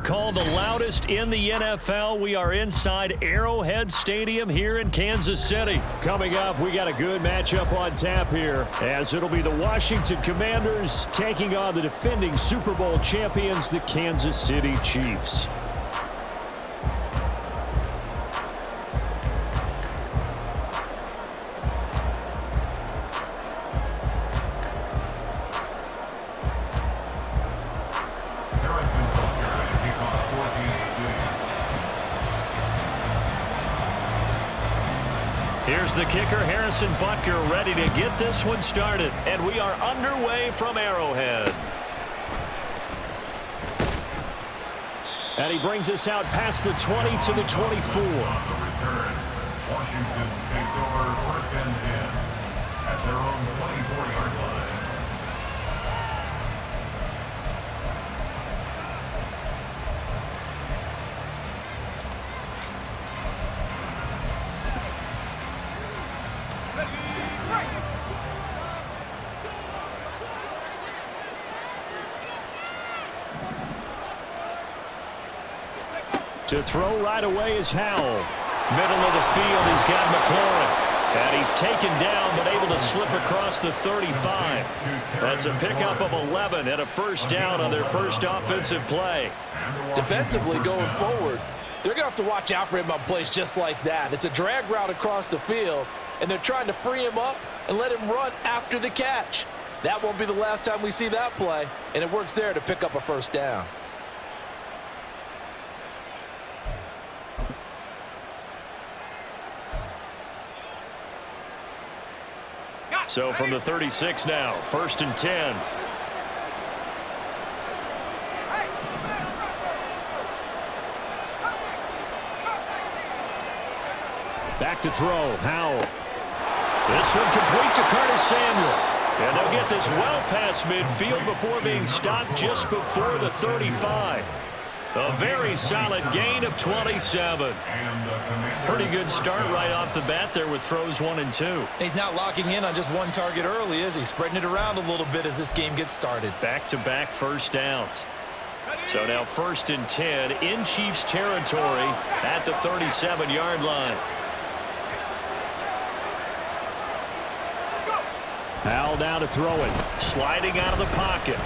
called the loudest in the NFL. We are inside Arrowhead Stadium here in Kansas City. Coming up, we got a good matchup on tap here, as it'll be the Washington Commanders taking on the defending Super Bowl champions, the Kansas City Chiefs. Here's the kicker, Harrison Butker, ready to get this one started. And we are underway from Arrowhead. And he brings us out past the 20 to the 24. Return. Washington takes over 1st and 10 at their own 24-yard line. To throw right away is Howell. Middle of the field, he's got McLaurin. And he's taken down, but able to slip across the 35. That's a pickup of 11 and a first down on their first offensive play. Defensively going forward, they're going to have to watch out for him on plays just like that. It's a drag route across the field, and they're trying to free him up and let him run after the catch. That won't be the last time we see that play, and it works there to pick up a first down. So from the 36 now, 1st and 10. Back to throw, Howell. This one complete to Curtis Samuel. And they'll get this well past midfield before being stopped just before the 35. A very solid gain of 27. Pretty good start right off the bat there with throws 1 and 2. He's not locking in on just one target early, is he? Spreading it around a little bit as this game gets started. Back-to-back first downs. So now 1st and 10 in Chiefs territory at the 37-yard line. Howell now to throw it. Sliding out of the pocket.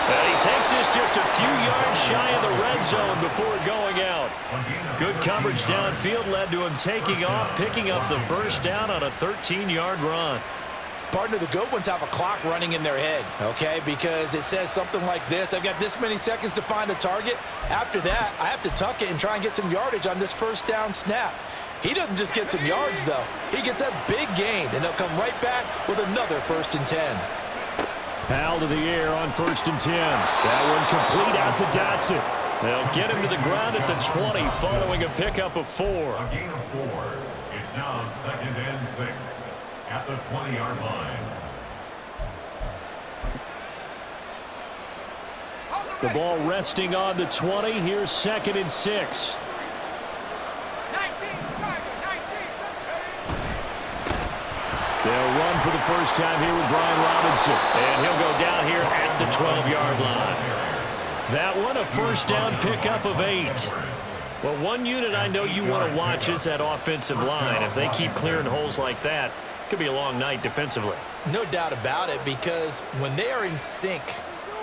And he takes this just a few yards shy of the red zone before going out. Good coverage downfield led to him taking off, picking up the first down on a 13-yard run. Partner, the good ones have a clock running in their head, okay? Because it says something like this: I've got this many seconds to find a target. After that, I have to tuck it and try and get some yardage on this first down snap. He doesn't just get some yards, though. He gets a big gain, and they'll come right back with another 1st and 10. Howell to the air on 1st and 10. That one complete out to Dotson. They'll get him to the ground at the 20 following a pickup of 4. A gain of 4. It's now 2nd and 6 at the 20-yard line. The ball resting on the 20. Here's 2nd and 6. They'll run for the first time here with Brian Robinson. And he'll go down here at the 12-yard line. That one, a first down pickup of 8. Well, one unit I know you want to watch is that offensive line. If they keep clearing holes like that, it could be a long night defensively. No doubt about it, because when they are in sync,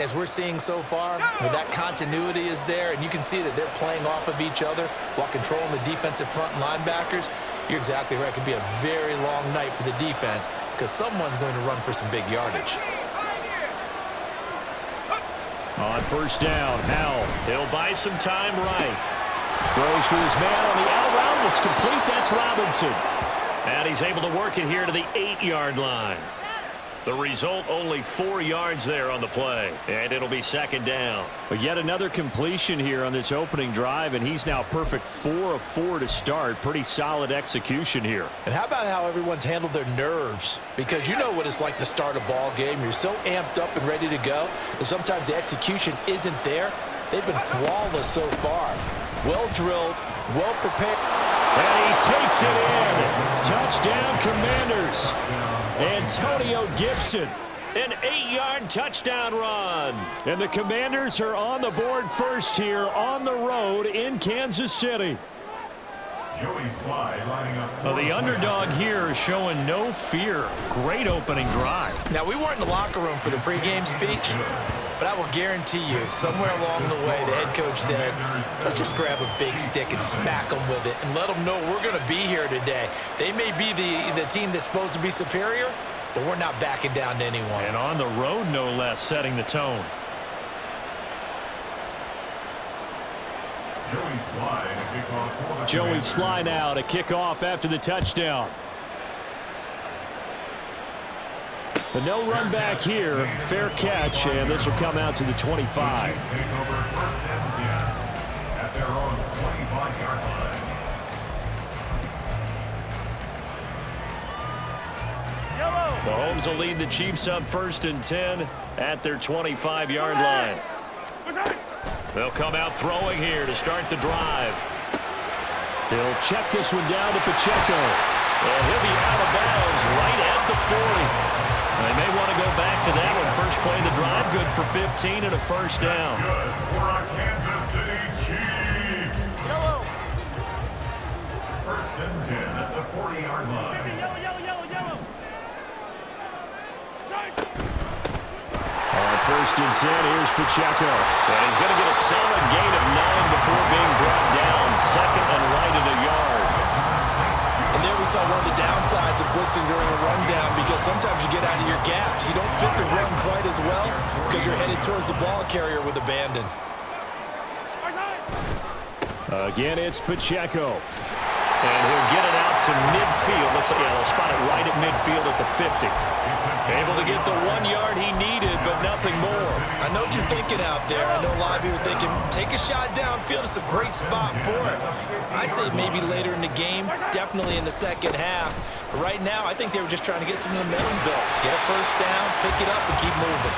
as we're seeing so far, when that continuity is there, and you can see that they're playing off of each other while controlling the defensive front linebackers, you're exactly right. It could be a very long night for the defense because someone's going to run for some big yardage. On first down, Howell. He'll buy some time right. Throws to his man on the out route. It's complete. That's Robinson. And he's able to work it here to the 8-yard line. The result, only 4 yards there on the play. And it'll be 2nd down. But yet another completion here on this opening drive, and he's now perfect 4 of 4 to start. Pretty solid execution here. And how about how everyone's handled their nerves? Because you know what it's like to start a ball game. You're so amped up and ready to go, and sometimes the execution isn't there. They've been flawless so far. Well drilled, well prepared. And he takes it in. Touchdown, Commanders. Antonio Gibson, an 8-yard touchdown run. And the Commanders are on the board first here on the road in Kansas City. Joey Sly lining up. Well, the underdog here is showing no fear. Great opening drive. Now, we weren't in the locker room for the pregame speech, but I will guarantee you, somewhere along the way, the head coach said, let's just grab a big stick and smack them with it and let them know we're going to be here today. They may be the team that's supposed to be superior, but we're not backing down to anyone. And on the road, no less, setting the tone. Joey Sly now to kick off after the touchdown. But no run back here. Fair catch, and this will come out to the 25. Take over first and 10 at their own 25-yard line. Mahomes will lead the Chiefs up first and 10 at their 25-yard line. They'll come out throwing here to start the drive. He'll check this one down to Pacheco. And he'll be out of bounds right at the 40. They may want to go back to that one. First play of the drive, good for 15 and a first down. Good for our Kansas City Chiefs. First and 10 at the 40-yard line. On first and 10, here's Pacheco. And he's going to get a solid gain of 9 before being brought down. Second and right at a yard. And there we saw one of the downsides of blitzing during a rundown, because sometimes you get out of your gaps. You don't fit the run quite as well because you're headed towards the ball carrier with abandon. Again, it's Pacheco. And he'll get it out to midfield. Looks like they'll spot it right at midfield at the 50. Able to get the 1 yard he needed, but nothing more. I know what you're thinking out there. I know a lot of you are thinking, take a shot downfield. It's a great spot for it. I'd say maybe later in the game, definitely in the second half. But right now, I think they were just trying to get some momentum built. Get a first down, pick it up, and keep moving.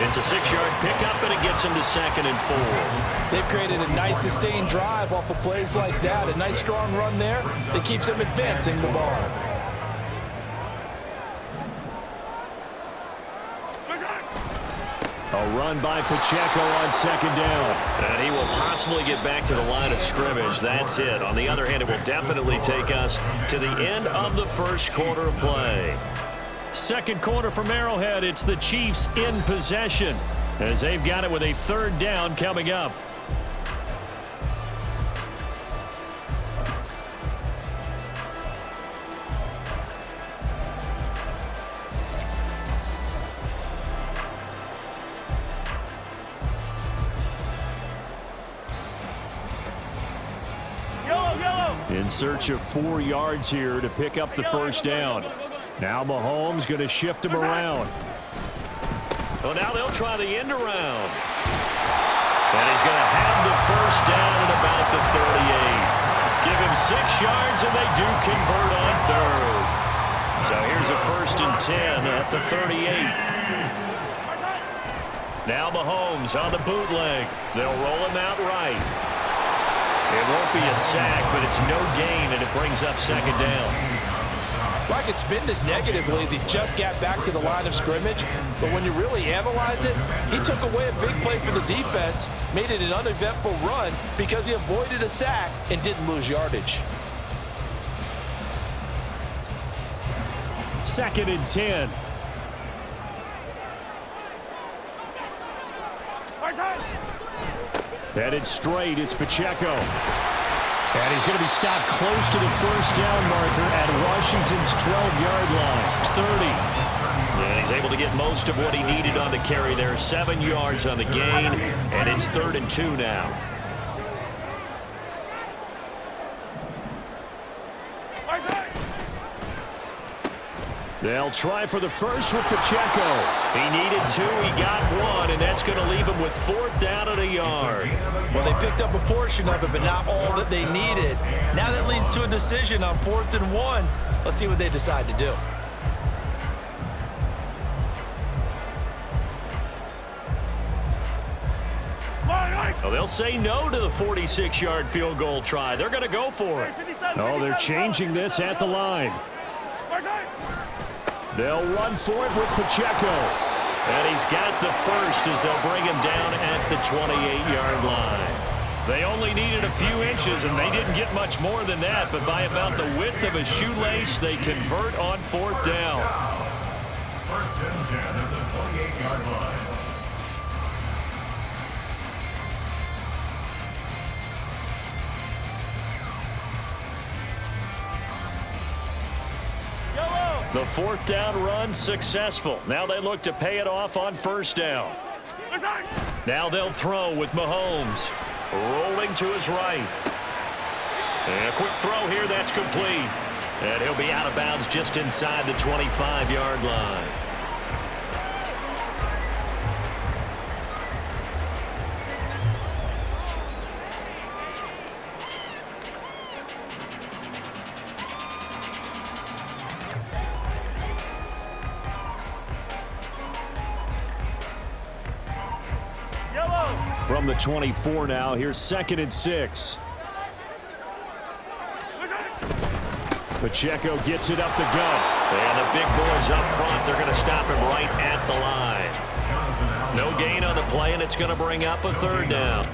It's a 6-yard pickup, and it gets him to second and 4. They've created a nice sustained drive off of plays like that. A nice strong run there that keeps them advancing the ball. A run by Pacheco on second down. And he will possibly get back to the line of scrimmage. That's it. On the other hand, it will definitely take us to the end of the first quarter of play. Second quarter from Arrowhead. It's the Chiefs in possession as they've got it with a third down coming up. In search of 4 yards here to pick up the first down. Now Mahomes going to shift him around. Well, now they'll try the end around. And he's going to have the first down at about the 38. Give him 6 yards, and they do convert on third. So here's a first and 10 at the 38. Now Mahomes on the bootleg. They'll roll him out right. It won't be a sack, but it's no gain, and it brings up second down. Like it's been this negatively as he just got back to the line of scrimmage, but when you really analyze it, he took away a big play for the defense, made it an uneventful run because he avoided a sack and didn't lose yardage. Second and 10. Headed straight, it's Pacheco. And he's going to be stopped close to the first down marker at Washington's 12-yard line. It's 30. And he's able to get most of what he needed on the carry there. 7 yards on the gain, and it's 3rd and 2 now. They'll try for the first with Pacheco. He needed 2, he got 1, and that's going to leave him with 4th down at a yard. Well, they picked up a portion of it, but not all that they needed. Now that leads to a decision on 4th and 1. Let's see what they decide to do. Well, they'll say no to the 46-yard field goal try. They're going to go for it. Oh, they're changing this at the line. They'll run for it with Pacheco. And he's got the first as they'll bring him down at the 28-yard line. They only needed a few inches, and they didn't get much more than that, but by about the width of a shoelace, they convert on fourth down. First and 10 at the 28-yard line. The fourth down run successful. Now they look to pay it off on first down. Now they'll throw with Mahomes. Rolling to his right. And a quick throw here that's complete. And he'll be out of bounds just inside the 25-yard line. From the 24 now, here's 2nd and 6. Pacheco gets it up the gut. And the big boys up front, they're going to stop him right at the line. No gain on the play, and it's going to bring up a third down.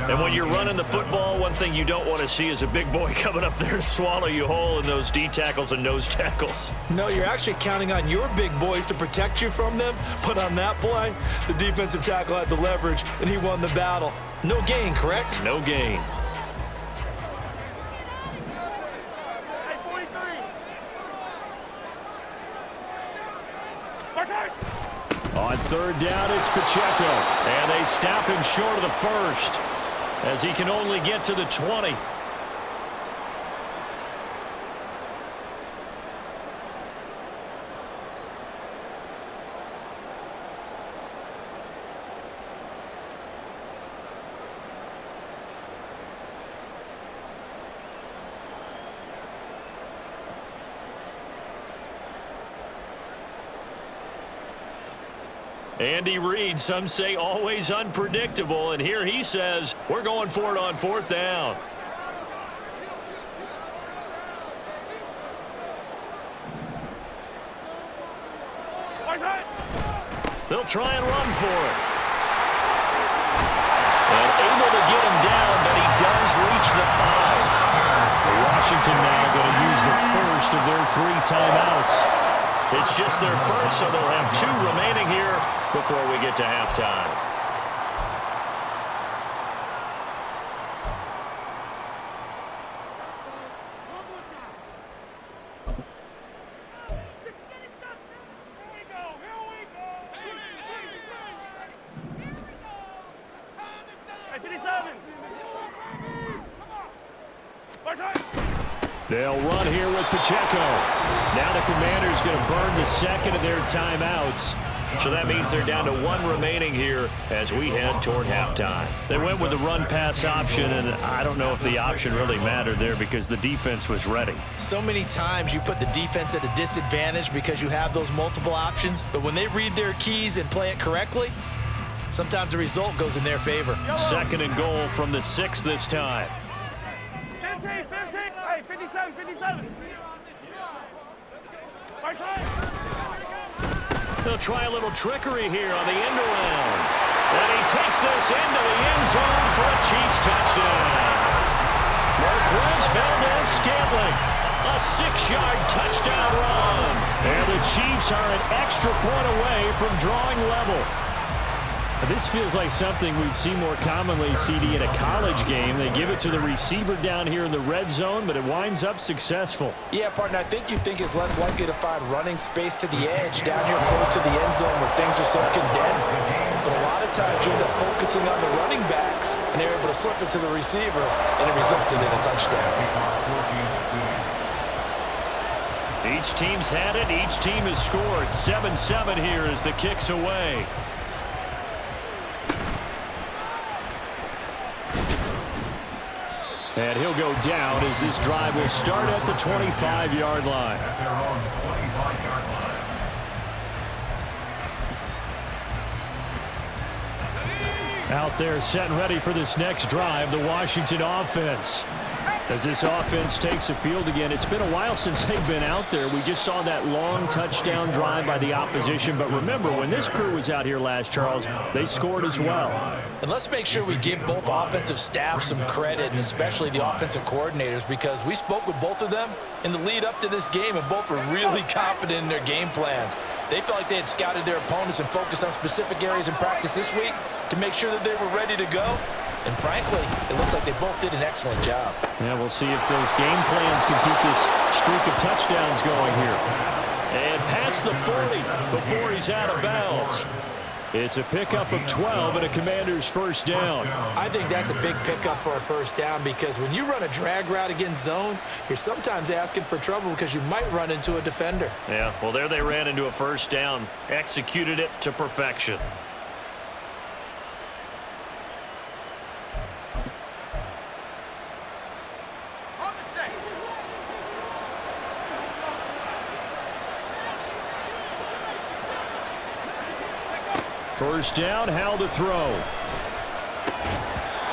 And when you're running the football, one thing you don't want to see is a big boy coming up there to swallow you whole in those D tackles and nose tackles. No, you're actually counting on your big boys to protect you from them. But on that play, the defensive tackle had the leverage, and he won the battle. No gain, correct? No gain. On third down, it's Pacheco. And they stop him short of the first as he can only get to the 20. Andy Reid, some say always unpredictable, and here he says we're going for it on fourth down. They'll try and run for it. And able to get him down, but he does reach the 5. Washington now going to use the first of their 3 timeouts. It's just their first, so they'll have 2 remaining here before we get to halftime. They'll run here with Pacheco. Now the Commanders going to burn the second of their timeouts. So that means they're down to 1 remaining here as we head toward halftime. They went with the run-pass option, and I don't know if the option really mattered there because the defense was ready. So many times you put the defense at a disadvantage because you have those multiple options, but when they read their keys and play it correctly, sometimes the result goes in their favor. 2nd and goal from the 6 this time. 15, hey, 57, 57. Right side. They'll try a little trickery here on the end around. And he takes this into the end zone for a Chiefs touchdown. Marquez Valdez-Scantling, a 6-yard touchdown run. And the Chiefs are an extra point away from drawing level. This feels like something we'd see more commonly, CD, in a college game. They give it to the receiver down here in the red zone, but it winds up successful. Yeah, partner, I think you think it's less likely to find running space to the edge down here close to the end zone where things are so condensed. But a lot of times you end up focusing on the running backs, and they're able to slip it to the receiver, and it resulted in a touchdown. Each team's had it. Each team has scored. 7-7 here as the kick's away. And he'll go down as this drive will start at the 25-yard line. At their own 25-yard line. Out there set and ready for this next drive, the Washington offense. As this offense takes the field again, it's been a while since they've been out there. We just saw that long touchdown drive by the opposition. But remember, when this crew was out here last, Charles, they scored as well. And let's make sure we give both offensive staffs some credit, and especially the offensive coordinators, because we spoke with both of them in the lead up to this game, and both were really confident in their game plans. They felt like they had scouted their opponents and focused on specific areas in practice this week to make sure that they were ready to go. And frankly, it looks like they both did an excellent job. Yeah, we'll see if those game plans can keep this streak of touchdowns going here. And past the 40 before he's out of bounds. It's a pickup of 12 and a Commander's first down. I think that's a big pickup for a first down, because when you run a drag route against zone, you're sometimes asking for trouble because you might run into a defender. Yeah, well, there they ran into a first down. Executed it to perfection. First down, Howell to throw.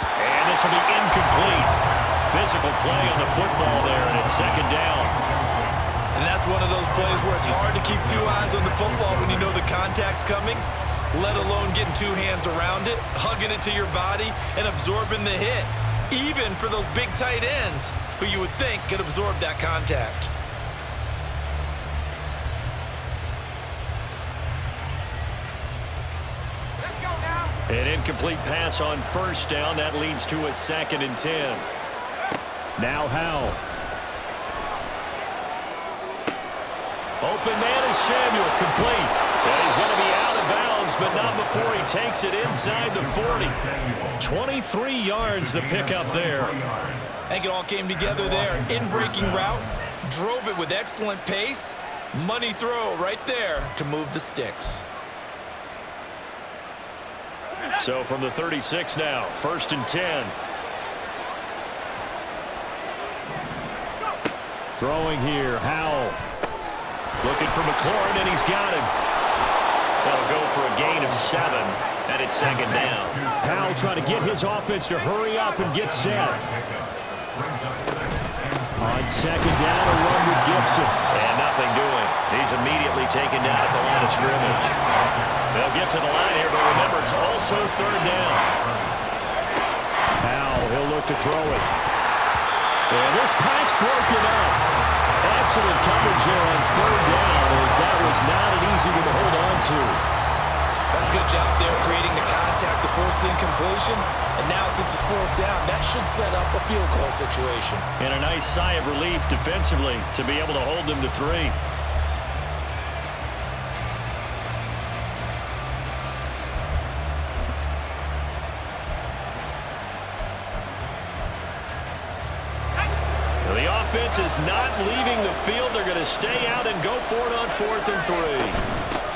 And this will be incomplete. Physical play on the football there, and it's second down. And that's one of those plays where it's hard to keep two eyes on the football when you know the contact's coming, let alone getting two hands around it, hugging it to your body, and absorbing the hit, even for those big tight ends who you would think could absorb that contact. An incomplete pass on first down. That leads to a 2nd and 10. Now Howell. Open man is Samuel, complete. And he's going to be out of bounds, but not before he takes it inside the 40. 23 yards the pickup there. I think it all came together there. In-breaking route, drove it with excellent pace. Money throw right there to move the sticks. So from the 36 now, 1st and 10. Throwing here, Howell. Looking for McLaurin, and he's got him. That'll go for a gain of 7, and it's 2nd down. Howell trying to get his offense to hurry up and get set. On 2nd down, a run with Gibson. And nothing doing. He's immediately taken down at the line of scrimmage. They'll get to the line here, but remember, it's also 3rd down. Howell, he'll look to throw it. And this pass broken up. Excellent coverage there on 3rd down, as that was not an easy one to hold on to. That's a good job there creating the contact to force the incompletion. And now, since it's 4th down, that should set up a field goal situation. And a nice sigh of relief defensively to be able to hold them to 3. The offense is not leaving the field. They're going to stay out and go for it on 4th and 3.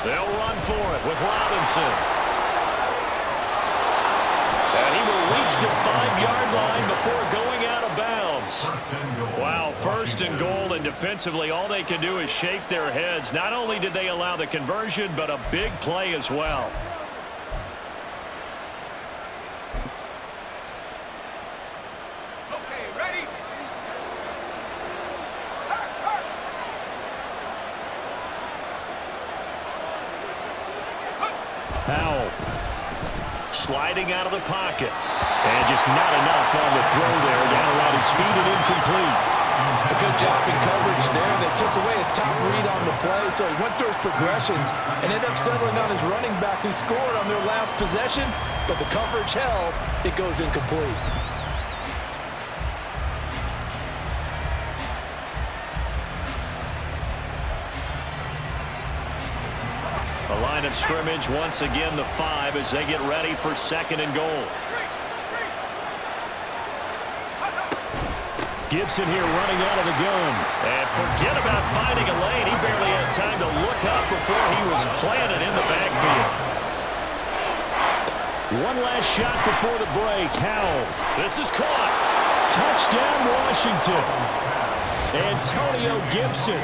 They'll run for it with Robinson. And he will reach the 5-yard line before going out of bounds. Wow, 1st and goal, and defensively all they can do is shake their heads. Not only did they allow the conversion, but a big play as well. Howell sliding out of the pocket. And just not enough on the throw there. Down around his feet and incomplete. A good job in coverage coverage there. They took away his top read on the play, so he went through his progressions and ended up settling on his running back who scored on their last possession, but the coverage held. It goes incomplete. The line of scrimmage, once again, the 5 as they get ready for 2nd and goal. Gibson here running out of the gun. And forget about finding a lane. He barely had time to look up before he was planted in the backfield. One last shot before the break. Howell. This is caught. Touchdown, Washington. Antonio Gibson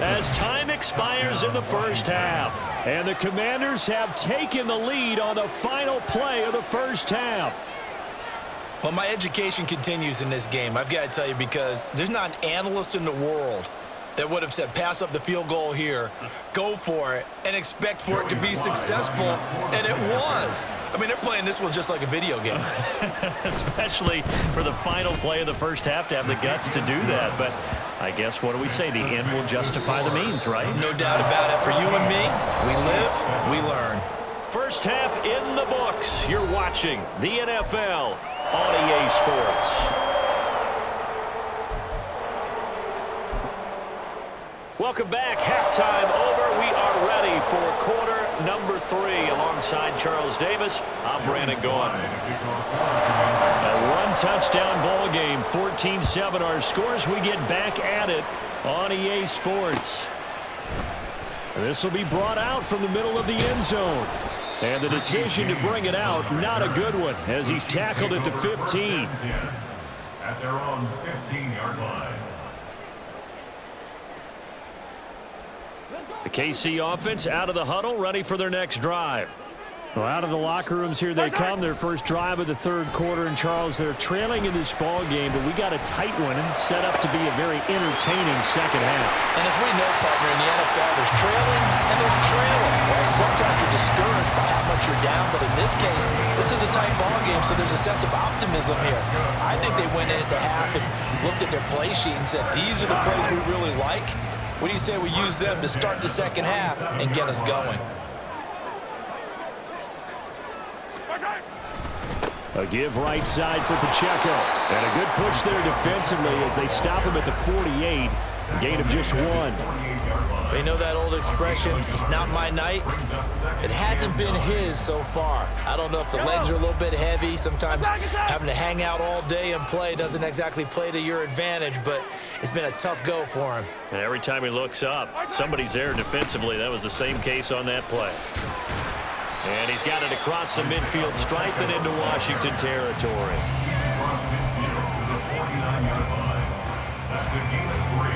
as time expires in the first half. And the Commanders have taken the lead on the final play of the first half. Well, my education continues in this game, I've got to tell you, because there's not an analyst in the world that would have said pass up the field goal here, go for it, and expect for it to be successful, and it was. I mean, they're playing this one just like a video game. Especially for the final play of the first half to have the guts to do that. But I guess, what do we say? The end will justify the means, right? No doubt about it. For you and me, we live, we learn. First half in the books. You're watching the NFL on EA Sports. Welcome back. Halftime over. We are ready for quarter number 3. Alongside Charles Davis, I'm Brandon Gaughan. A one-touchdown ball game, 14-7 our scores. We get back at it on EA Sports. This will be brought out from the middle of the end zone. And the decision to bring it out, not a good one, as he's tackled at the 15. At their own 15-yard line. The KC offense out of the huddle, ready for their next drive. Well, out of the locker rooms here they come. Their first drive of the third quarter. And, Charles, they're trailing in this ball game, but we got a tight one and set up to be a very entertaining second half. And as we know, partner, in the NFL, there's trailing and there's trailing. Right? Sometimes you're discouraged by how much you're down, but in this case, this is a tight ball game, so there's a sense of optimism here. I think they went into half and looked at their play sheet and said, these are the plays we really like. What do you say we use them to start the second half and get us going? A give right side for Pacheco. And a good push there defensively as they stop him at the 48. Gain of just 1. You know that old expression, it's not my night? It hasn't been his so far. I don't know if the legs are a little bit heavy. Sometimes having to hang out all day and play doesn't exactly play to your advantage, but it's been a tough go for him. And every time he looks up, somebody's there defensively. That was the same case on that play. And he's got it across the midfield stripe and into Washington territory. Across midfield to the 49-yard line. That's a gain of 3.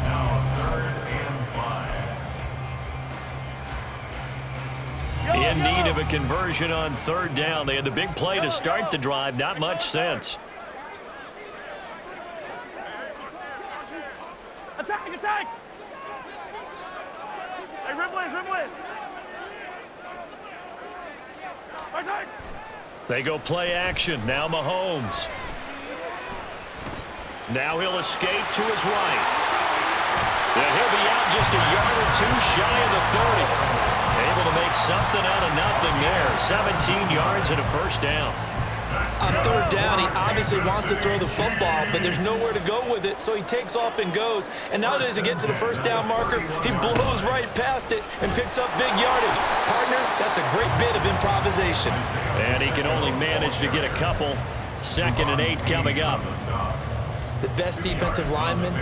Now 3rd and 5. In need of a conversion on 3rd down. They had the big play to start the drive. Not much sense. Attack, attack! Hey, Ripley! They go play action. Now Mahomes. Now he'll escape to his right. And he'll be out just a yard or 2 shy of the 30. Able to make something out of nothing there. 17 yards and a first down. On 3rd down, he obviously wants to throw the football, but there's nowhere to go with it, so he takes off and goes. And now as he gets to the first down marker, he blows right past it and picks up big yardage. Partner, that's a great bit of improvisation. And he can only manage to get a couple. 2nd and 8 coming up. The best defensive linemen,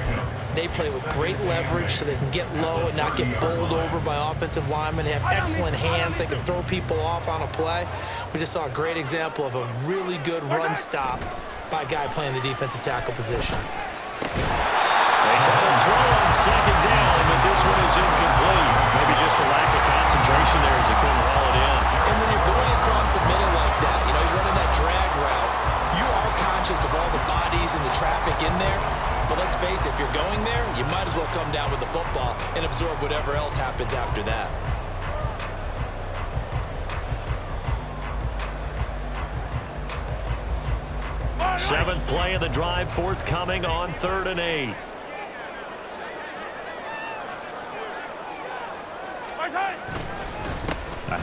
they play with great leverage so they can get low and not get bowled over by offensive linemen. They have excellent hands. They can throw people off on a play. We just saw a great example of a really good run stop by a guy playing the defensive tackle position. They try to throw on 2nd down, but this one is incomplete. Maybe just a lack of concentration there as he couldn't haul it in. And when you're going across the middle like that, you know, he's running that drag route, you are conscious of all the bodies and the traffic in there. But let's face it, if you're going there, you might as well come down with the football and absorb whatever else happens after that. Seventh play of the drive forthcoming on 3rd and 8.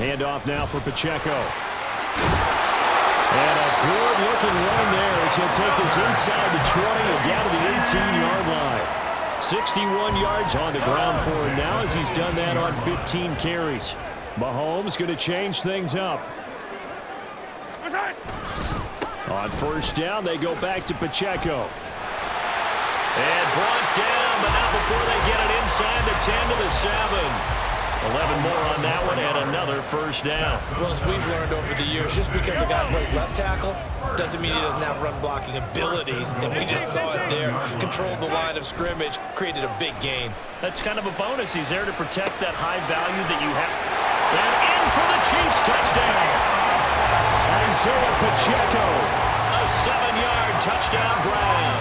Handoff now for Pacheco. And a good-looking run there as he'll take this inside the 20 and down to the 18-yard line. 61 yards on the ground for him now as he's done that on 15 carries. Mahomes going to change things up. On first down, they go back to Pacheco. And brought down, but not before they get it inside the 10 to the 7. 11 more on that one and another first down. Well, as we've learned over the years, just because a guy plays left tackle doesn't mean he doesn't have run blocking abilities, and we just saw it there. Controlled the line of scrimmage, created a big gain. That's kind of a bonus. He's there to protect that high value that you have. And in for the Chiefs touchdown. Isaiah Pacheco. A 7-yard touchdown grab.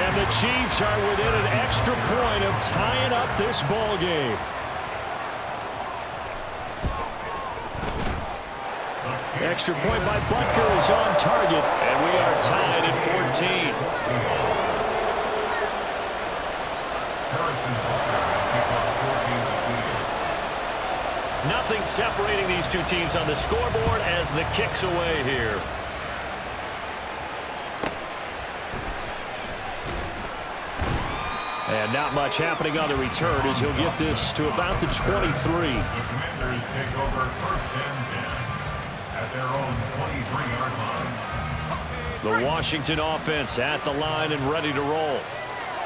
And the Chiefs are within an extra point of tying up this ball game. Extra point by Butker is on target, and we are tied at 14. Nothing separating these two teams on the scoreboard as the kick's away here. And not much happening on the return as he'll get this to about the 23. The Commanders take over first and 10 at their own 23-yard line. The Washington offense at the line and ready to roll.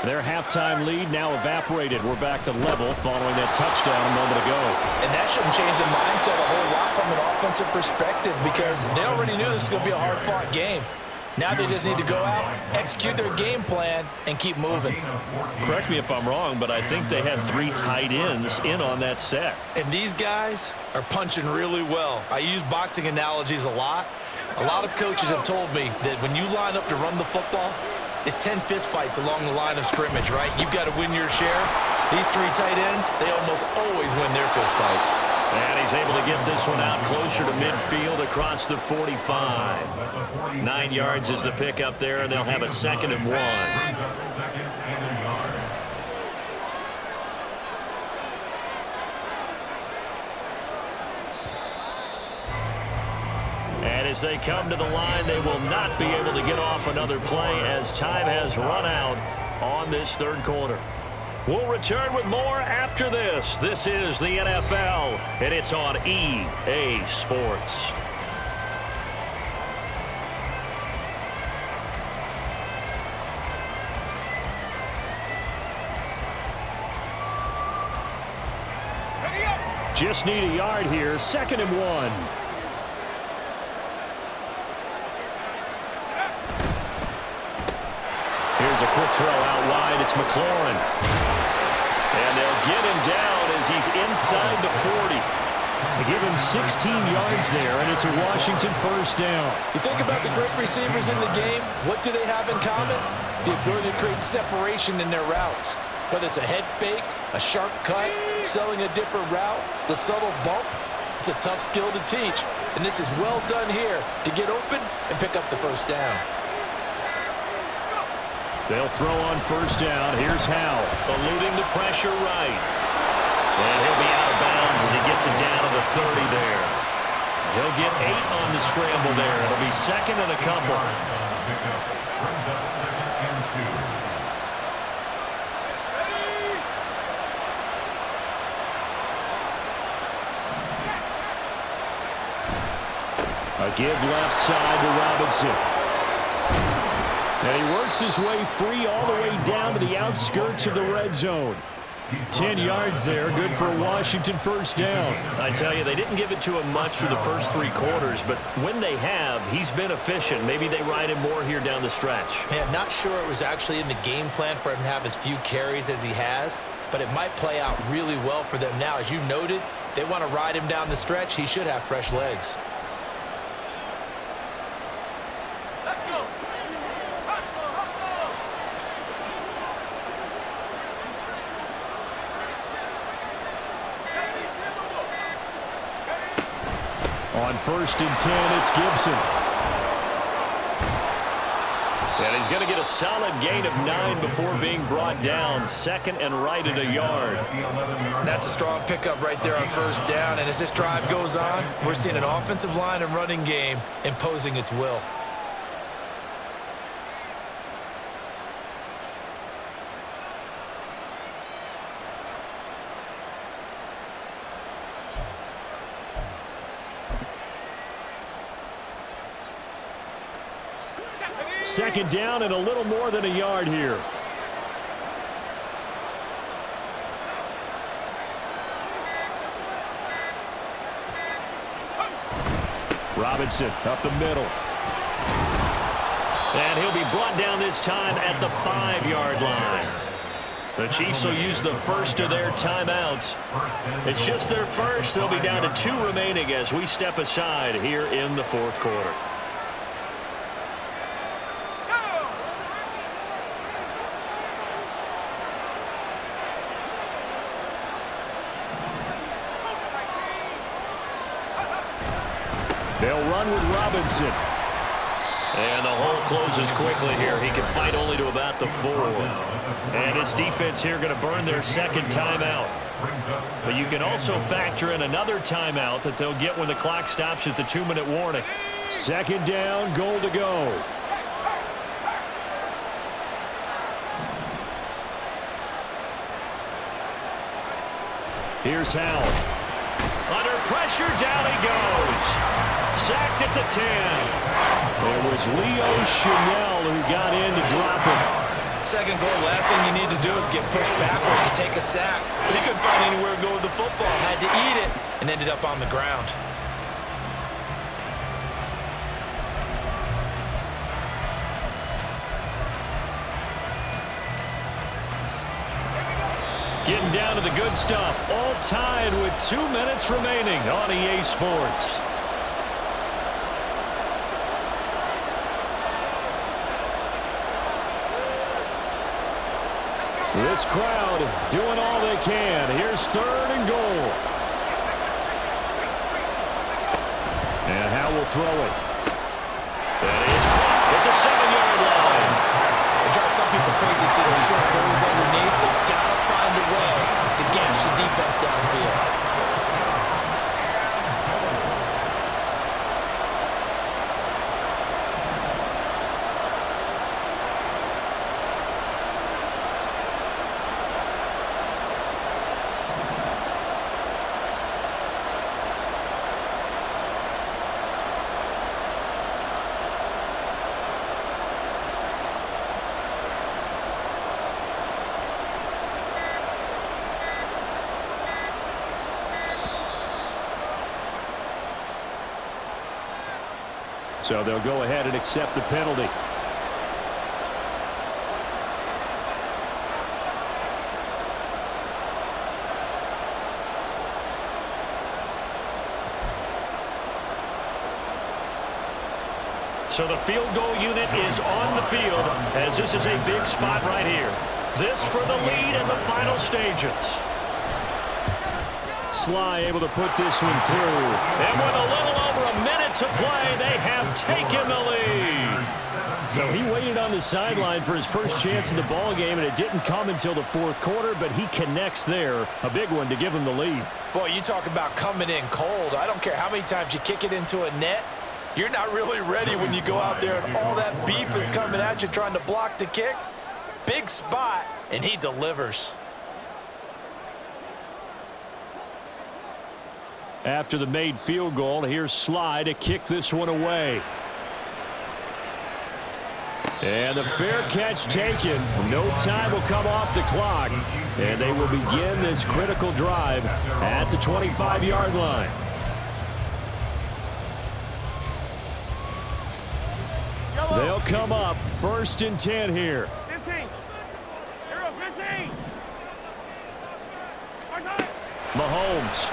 Their halftime lead now evaporated. We're back to level following that touchdown a moment ago. And that shouldn't change the mindset a whole lot from an offensive perspective because they already knew this was going to be a hard-fought game. Now they just need to go out, execute their game plan, and keep moving. Correct me if I'm wrong, but I think they had 3 tight ends in on that set. And these guys are punching really well. I use boxing analogies a lot. A lot of coaches have told me that when you line up to run the football, it's 10 fistfights along the line of scrimmage, right? You've got to win your share. These 3 tight ends, they almost always win their fistfights. And he's able to get this one out closer to midfield across the 45. 9 yards is the pickup there, and they'll have a 2nd and 1. And as they come to the line, they will not be able to get off another play as time has run out on this 3rd quarter. We'll return with more after this. This is the NFL, and it's on EA Sports. Just need a yard here. 2nd and 1. Here's a quick throw out wide. It's McLaurin. And they'll get him down as he's inside the 40. They give him 16 yards there, and it's a Washington first down. You think about the great receivers in the game, what do they have in common? The ability to create separation in their routes. Whether it's a head fake, a sharp cut, selling a different route, the subtle bump, it's a tough skill to teach. And this is well done here to get open and pick up the first down. They'll throw on first down. Here's Howell. Eluding the pressure right. And he'll be out of bounds as he gets it down to the 30 there. He'll get 8 on the scramble there. It'll be 2nd and a couple. A give left side to Robinson. And he works his way free all the way down to the outskirts of the red zone. 10 yards there, good for a Washington first down. I tell you, they didn't give it to him much through the first 3 quarters, but when they have, he's been efficient. Maybe they ride him more here down the stretch. Yeah, not sure it was actually in the game plan for him to have as few carries as he has, but it might play out really well for them now. As you noted, if they want to ride him down the stretch, he should have fresh legs. On 1st and 10, it's Gibson. And he's going to get a solid gain of 9 before being brought down. Second and right at a yard. That's a strong pickup right there on first down. And as this drive goes on, we're seeing an offensive line and running game imposing its will. Second down and a little more than a yard here. Robinson up the middle. And he'll be brought down this time at the 5-yard line. The Chiefs will use the first of their timeouts. It's just their first. They'll be down to 2 remaining as we step aside here in the fourth quarter. They'll run with Robinson. And the hole closes quickly here. He can fight only to about the 4. And his defense here going to burn their second timeout. But you can also factor in another timeout that they'll get when the clock stops at the 2-minute warning. Second down, goal to go. Here's Howell. Under pressure, down he goes. Sacked at the 10. It was Leo Chenal who got in to drop him. Second goal, last thing you need to do is get pushed backwards to take a sack. But he couldn't find anywhere to go with the football. Had to eat it and ended up on the ground. Getting down to the good stuff. All tied with 2 minutes remaining on EA Sports. This crowd doing all they can. Here's third and goal. And Howell will throw it. That is caught at the 7-yard line. It drives some people crazy to see those short throws underneath. They've got to find a way to gash the defense downfield. So they'll go ahead and accept the penalty. So the field goal unit is on the field as this is a big spot right here. This for the lead in the final stages. Sly able to put this one through. And with a little over a minute to play, they have taken the lead. So he waited on the sideline for his first chance in the ball game, and it didn't come until the fourth quarter, but he connects there. A big one to give him the lead. Boy, you talk about coming in cold. I don't care how many times you kick it into a net. You're not really ready when you go out there and all that beef is coming at you trying to block the kick. Big spot, and he delivers. After the made field goal, here's Sly to kick this one away. And the fair catch taken. No time will come off the clock. And they will begin this critical drive at the 25-yard line. They'll come up 1st and 10 here. 15. 15. Mahomes.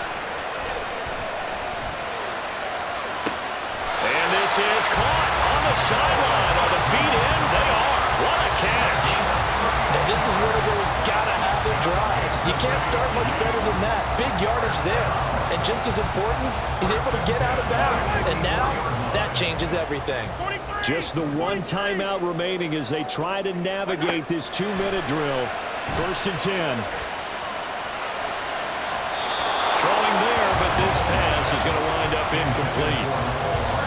And this is caught on the sideline. Are the feet in? They are. What a catch. And this is where those gotta have it drives. You can't start much better than that. Big yardage there. And just as important, he's able to get out of bounds. And now, that changes everything. Just the one timeout remaining as they try to navigate this 2-minute drill. 1st and 10. Throwing there, but this pass is going to wind up incomplete.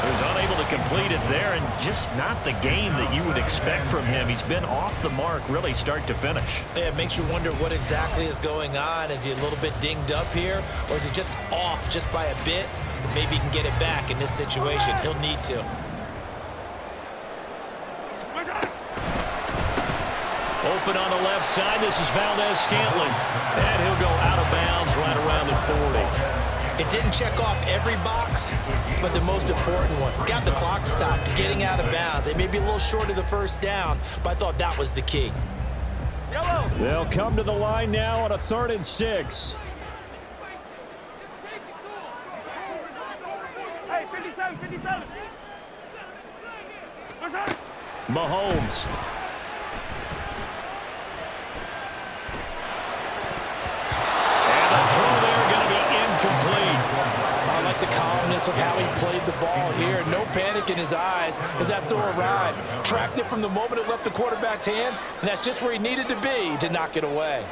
He was unable to complete it there, and just not the game that you would expect from him. He's been off the mark really start to finish. Yeah, it makes you wonder what exactly is going on. Is he a little bit dinged up here, or is he just off just by a bit? Maybe he can get it back in this situation. He'll need to. Open on the left side. This is Valdez-Scantling. And he'll go out of bounds right around the 40. It didn't check off every box, but the most important one. Got the clock stopped, getting out of bounds. They may be a little short of the first down, but I thought that was the key. Yellow. They'll come to the line now on a 3rd and 6. Hey, 57, 57. Mahomes. I like the calmness of how he played the ball here. No panic in his eyes as that throw arrived. Tracked it from the moment it left the quarterback's hand, and that's just where he needed to be to knock it away.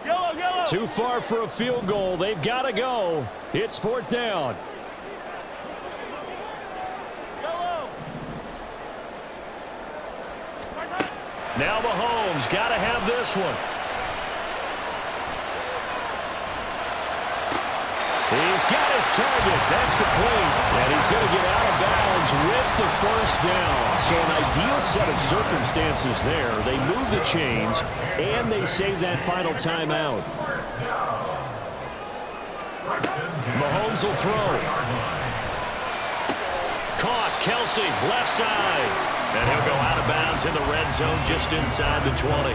Yellow, yellow. Too far for a field goal. They've got to go. It's 4th down. Yellow. Now Mahomes got to have this one. He's got his target. That's complete. And he's going to get out of bounds with the 1st down. So an ideal set of circumstances there. They move the chains, and they save that final timeout. Mahomes will throw. Caught. Kelsey, left side. And he'll go out of bounds in the red zone just inside the 20.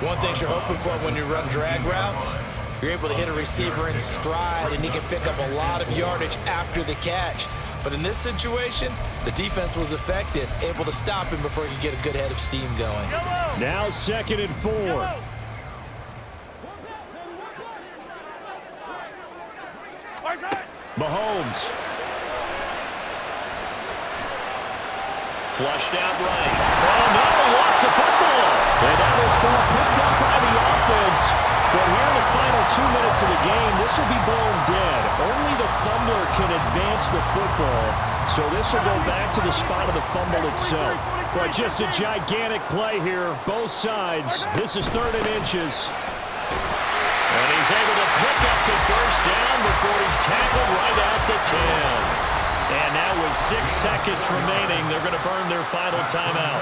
One thing you're hoping for when you run drag routes, you're able to hit a receiver in stride, and he can pick up a lot of yardage after the catch. But in this situation, the defense was effective, able to stop him before he could get a good head of steam going. Yellow. Now 2nd and 4. Yellow. Mahomes. Flushed out right. Oh, no, he lost the football. And now this ball picked up by the offense. But here in the final 2 minutes of the game, this will be blown dead. Only the fumbler can advance the football. So this will go back to the spot of the fumble itself. But just a gigantic play here, both sides. This is 3rd and inches. And he's able to pick up the 1st down before he's tackled right at the 10. And now with 6 seconds remaining, they're going to burn their final timeout.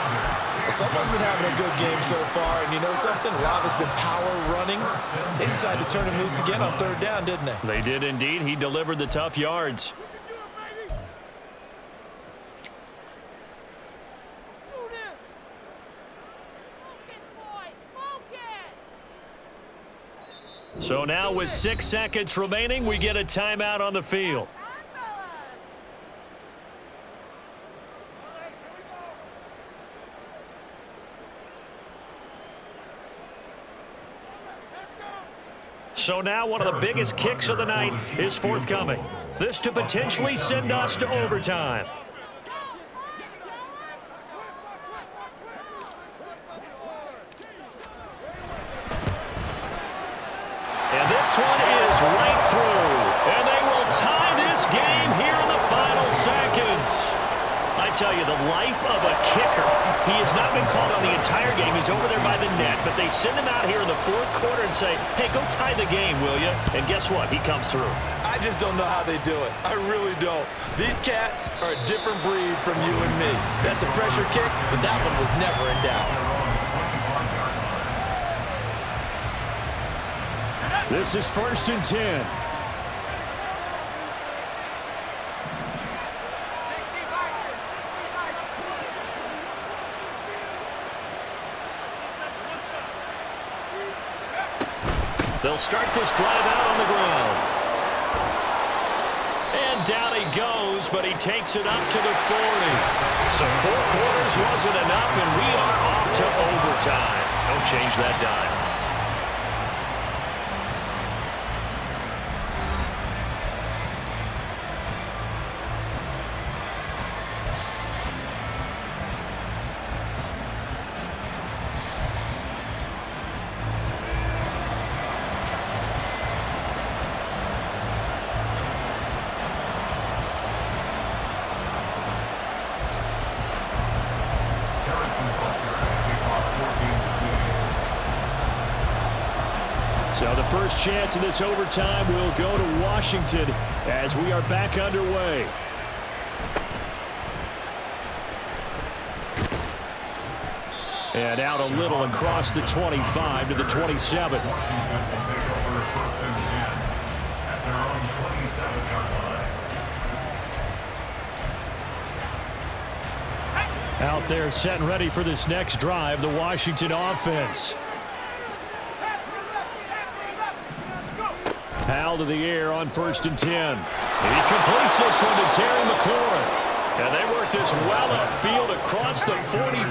Someone's been having a good game so far, and you know something? A lot has been power running. They decided to turn him loose again on 3rd down, didn't they? They did indeed. He delivered the tough yards. So now with 6 seconds remaining, we get a timeout on the field. So now one of the biggest kicks of the night is forthcoming. This to potentially send us to overtime. And this one is right through. And they will tie this game here in the final seconds. I tell you, the life of a kicker. He has not been called on the entire game. He's over there by the net, but they send him out here in the 4th quarter and say, hey, go tie the game, will you? And guess what? He comes through. I just don't know how they do it. I really don't. These cats are a different breed from you and me. That's a pressure kick, but that one was never in doubt. This is 1st and 10. They'll start this drive out on the ground. And down he goes, but he takes it up to the 40. So 4 quarters wasn't enough, and we are off to overtime. Don't change that dime. So the first chance of this overtime will go to Washington as we are back underway. And out a little across the 25 to the 27. Washington will take over first and 10 at their own 27-yard line. Out there set and ready for this next drive, the Washington offense. Hal to the air on 1st and 10. And he completes this one to Terry McLaurin. And they work this well upfield across the 45.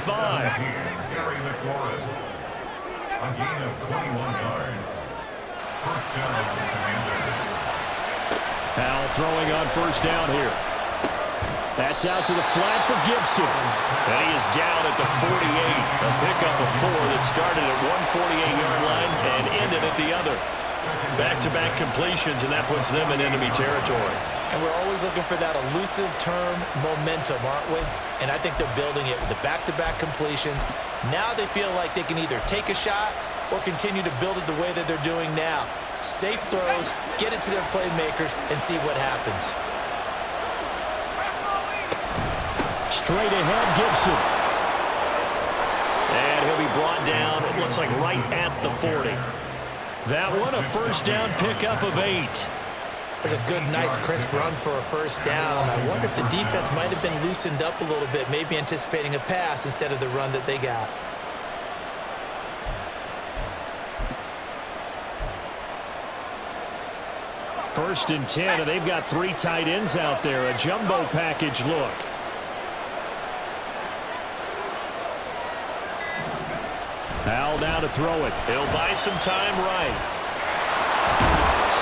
Terry McLaurin, a gain of 21 yards. First down of the Commanders. Hal throwing on 1st down here. That's out to the flat for Gibson. And he is down at the 48. A pickup of 4 that started at one 48-yard line and ended at the other. Back-to-back completions, and that puts them in enemy territory. And we're always looking for that elusive term momentum, aren't we? And I think they're building it with the back-to-back completions. Now they feel like they can either take a shot or continue to build it the way that they're doing now. Safe throws, get it to their playmakers, and see what happens. Straight ahead, Gibson. And he'll be brought down, it looks like right at the 40. That one a 1st down pickup of 8. That's a good, nice, crisp run for a 1st down. I wonder if the defense might have been loosened up a little bit, maybe anticipating a pass instead of the run that they got. First and 10, and they've got 3 tight ends out there. A jumbo package look. Hal now to throw it. He'll buy some time right.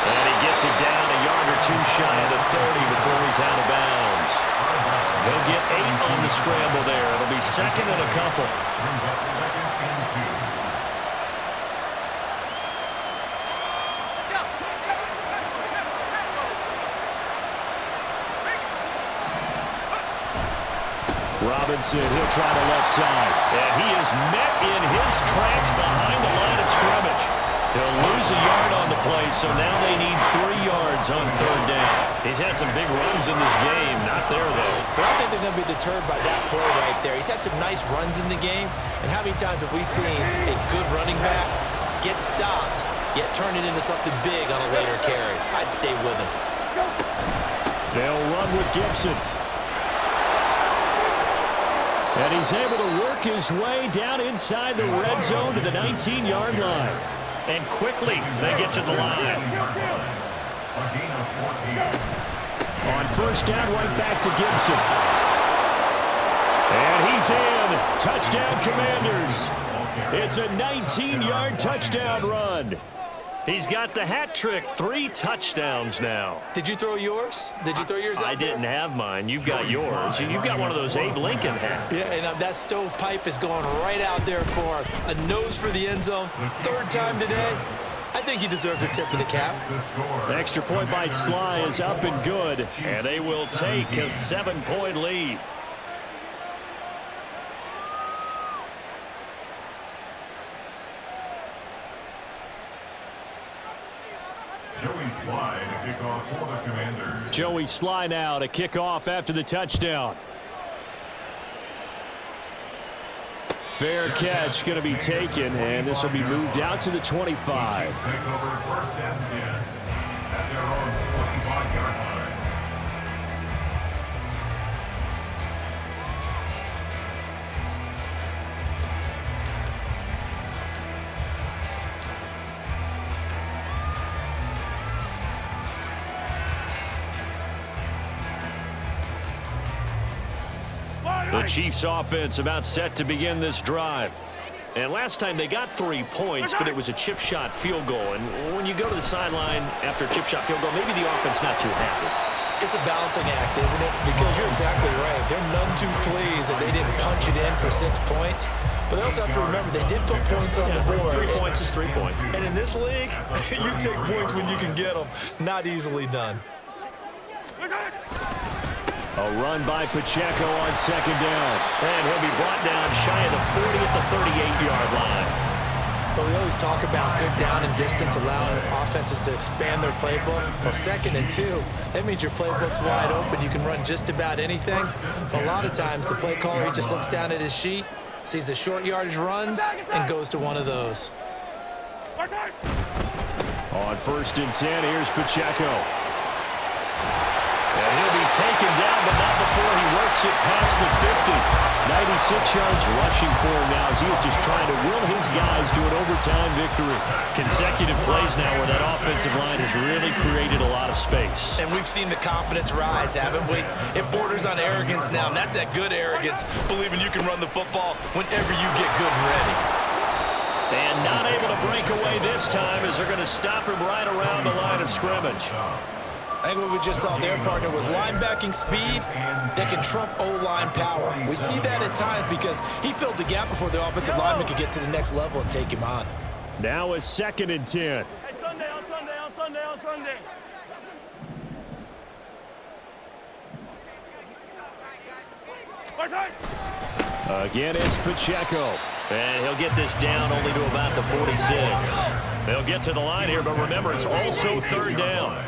And he gets it down a yard or 2 shy of the 30 before he's out of bounds. He'll get 8 on the scramble there. It'll be 2nd and a couple. Brings up 2nd and 2. Robinson, he'll try the left side. And he is met in his tracks behind the line of scrimmage. He'll lose a yard on the play, so now they need 3 yards on 3rd down. He's had some big runs in this game. Not there, though. But I think they're going to be deterred by that play right there. He's had some nice runs in the game. And how many times have we seen a good running back get stopped, yet turn it into something big on a later carry? I'd stay with him. They'll run with Gibson. And he's able to work his way down inside the red zone to the 19-yard line. And quickly, they get to the line. On 1st down, right back to Gibson. And he's in. Touchdown, Commanders. It's a 19-yard touchdown run. He's got the hat trick. 3 touchdowns now. Did you throw yours? Did you throw yours out I didn't have mine. You've got yours. You've got one of those Abe Lincoln hats. Yeah, and that stovepipe is going right out there for a nose for the end zone. 3rd time today. I think he deserves a tip of the cap. The extra point by Sly is up and good. And they will take a 7-point lead. Joey Sly to kick off for the Commanders. Joey Sly now to kick off after the touchdown. Fair catch going to be taken, and this will be moved out to the 25. Take over 1st and 10 at their own 25-yard line. The Chiefs offense about set to begin this drive. And last time they got 3 points, but it was a chip shot field goal. And when you go to the sideline after a chip shot field goal, maybe the offense not too happy. It's a balancing act, isn't it? Because you're exactly right. They're none too pleased that they didn't punch it in for 6 points. But they also have to remember they did put points on the board. 3 points is 3 points. And in this league, you take points when you can get them. Not easily done. A run by Pacheco on second down. And he'll be brought down shy of the 40 at the 38-yard line. But we always talk about good down and distance, allowing offenses to expand their playbook. Well, 2nd and 2, that means your playbook's wide open. You can run just about anything. But a lot of times, the play caller, he just looks down at his sheet, sees the short yardage runs, and goes to one of those. On 1st and 10, here's Pacheco. And he'll be taken down, but not before he works it past the 50. 96 yards rushing for him now as he is just trying to will his guys to an overtime victory. Consecutive plays now where that offensive line has really created a lot of space. And we've seen the confidence rise, haven't we? It borders on arrogance now, and that's that good arrogance, believing you can run the football whenever you get good and ready. And not able to break away this time as they're going to stop him right around the line of scrimmage. I think what we just saw there, partner, was linebacking speed that can trump O-line power. We see that at times because he filled the gap before the offensive lineman could get to the next level and take him on. Now a 2nd and 10. Hey, Sunday, on Sunday, on Sunday, on Sunday. Again, it's Pacheco. And he'll get this down only to about the 46. They'll get to the line here, but remember, it's also 3rd down.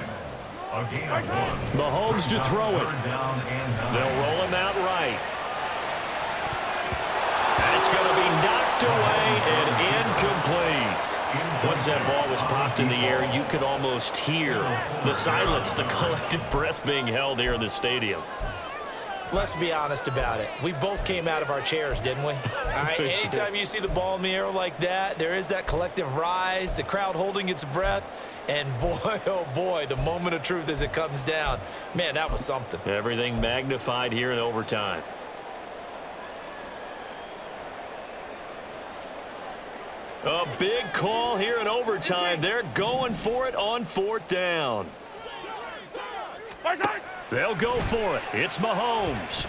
Mahomes to throw it. They'll roll him out right. And it's going to be knocked away and incomplete. Once that ball was popped in the air, you could almost hear the silence, the collective breath being held here in the stadium. Let's be honest about it. We both came out of our chairs, didn't we? All right, anytime you see the ball in the air like that, there is that collective rise, the crowd holding its breath, and boy, oh boy, the moment of truth as it comes down. Man, that was something. Everything magnified here in overtime. A big call here in overtime. They're going for it on 4th down. They'll go for it. It's Mahomes.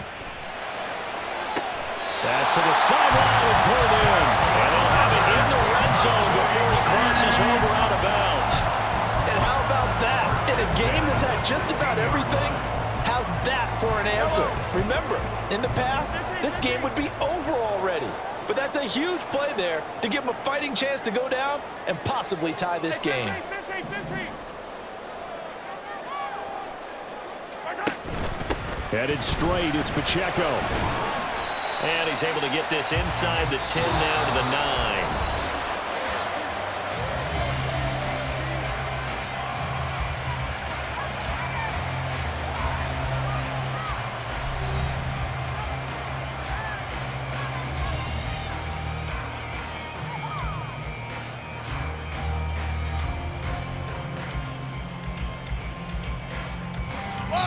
Pass to the sideline and pulled in. And they'll have it in the red zone before he crosses over out of bounds. And how about that? In a game that's had just about everything, how's that for an answer? Remember, in the past, this game would be over already. But that's a huge play there to give him a fighting chance to go down and possibly tie this game. Headed straight, it's Pacheco. And he's able to get this inside the 10 now to the 9.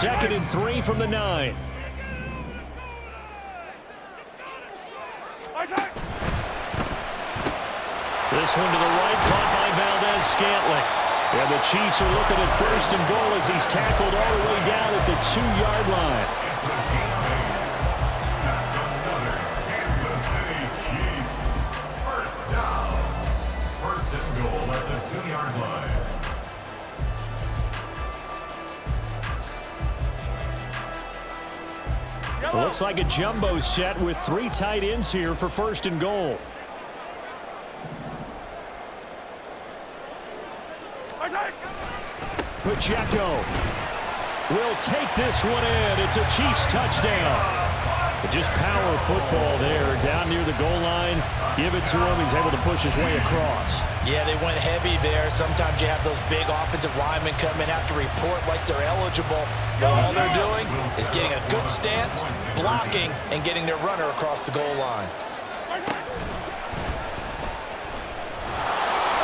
Second and 3 from the 9. This one to the right, caught by Valdez-Scantling. And the Chiefs are looking at 1st and goal as he's tackled all the way down at the 2-yard line. Kansas City Chiefs. 1st down. 1st and goal at the 2-yard line. It looks like a jumbo set with 3 tight ends here for 1st and goal. Pacheco will take this one in. It's a Chiefs touchdown. Just power football there down near the goal line. Give it to him. He's able to push his way across. Yeah, they went heavy there. Sometimes you have those big offensive linemen come in, have to report like they're eligible. But all they're doing is getting a good stance, blocking, and getting their runner across the goal line.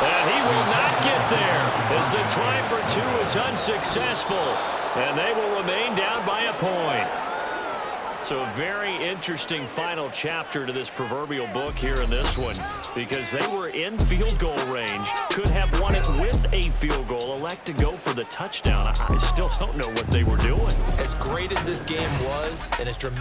And he will not get there as the try for 2 is unsuccessful. And they will remain down by a point. So a very interesting final chapter to this proverbial book here in this one, because they were in field goal range, could have won it with a field goal, elect to go for the touchdown. I still don't know what they were doing. As great as this game was and as dramatic